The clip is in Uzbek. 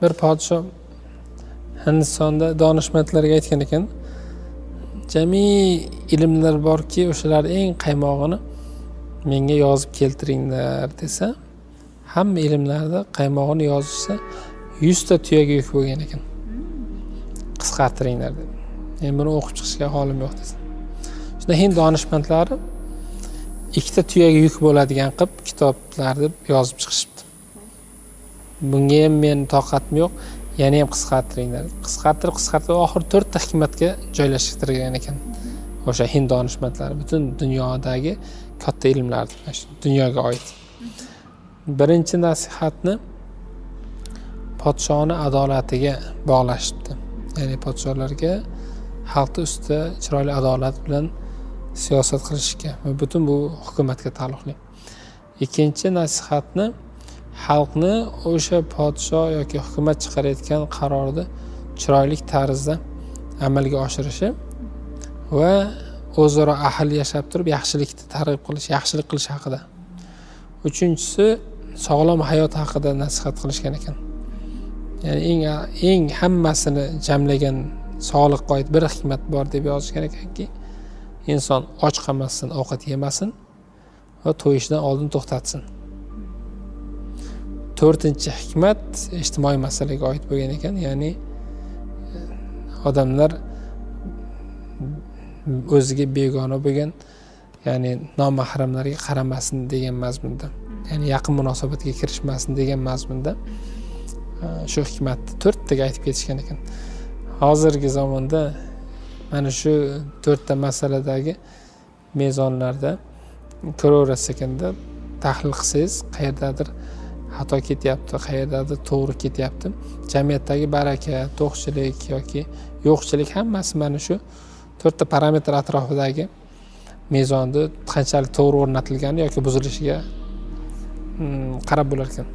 Bir podsho Hindistonda donishmandlarga aytgan ekan, jami ilmlar borki, o'shalar eng qaymog'ini menga yozib keltiringlar desa, hamma ilmlarda qaymog'ini yozishsa 100 ta tuyaga yuk bo'lgan ekan. Qisqartiringlar deb. Men buni o'qib chiqishga holim yo'q desa. Shunda Hind donishmandlari 2 ta tuyaga yuk bo'ladigan qilib kitoblar deb yozib chiqishibdi. Bunga ham men toqatim yo'q, yana ham qisqartiringlar. Qisqartirib oxir 4 ta hikmatga joylashtirgan ekan. O'sha Hind donishmandlari butun dunyodagi katta ilmlar, dunyoga oid. Birinchi nasihatni podshoni adolatiga bog'lashibdi. Ya'ni podsholarga xalqning ustida chiroyli adolat bilan siyosat qilishga va butun bu hukumatga taalluqli. Ikkinchi nasihatni xalqni o'sha podsho yoki hukumat chiqarayotgan qarorni chiroyli tarzda amalga oshirishi va o'zaro ahil yashab turib yaxshilikni targ'ib qilish, yaxshilik qilish haqida. Uchinchisi sog'lom hayot haqida nasihat qilishgan ekan. Ya'ni eng hammasini jamlagan sog'liqqa oid bir hikmat bor deb yozishgan ekanki, inson och qolmasin, ovqat yemasin va to'yishdan oldin to'xtatsin. 4-chi hikmat ijtimoiy masalaga oid bo'lgan ekan, ya'ni odamlar o'ziga begona bo'lgan, ya'ni nomahramlarga qaramasin degan mazmunda, ya'ni yaqin munosabatga kirishmasin degan mazmunda shu hikmatni 4 taga aytib ketishgan ekan. Hozirgi zamonda mana shu 4 ta masaladagi mezonlarda ko'raverasiz ekanda, tahlil qilsangiz qayerdadir xato ketyapti, qayerdadir to'g'ri ketyapti. Jamiyatdagi baraka, to'qchilik yoki yo'qchilik hammasi mana shu 4 ta parametr atrofidagi mezonda qanchalik to'g'ri o'rnatilgani yoki buzilishiga qarab bo'lar ekan.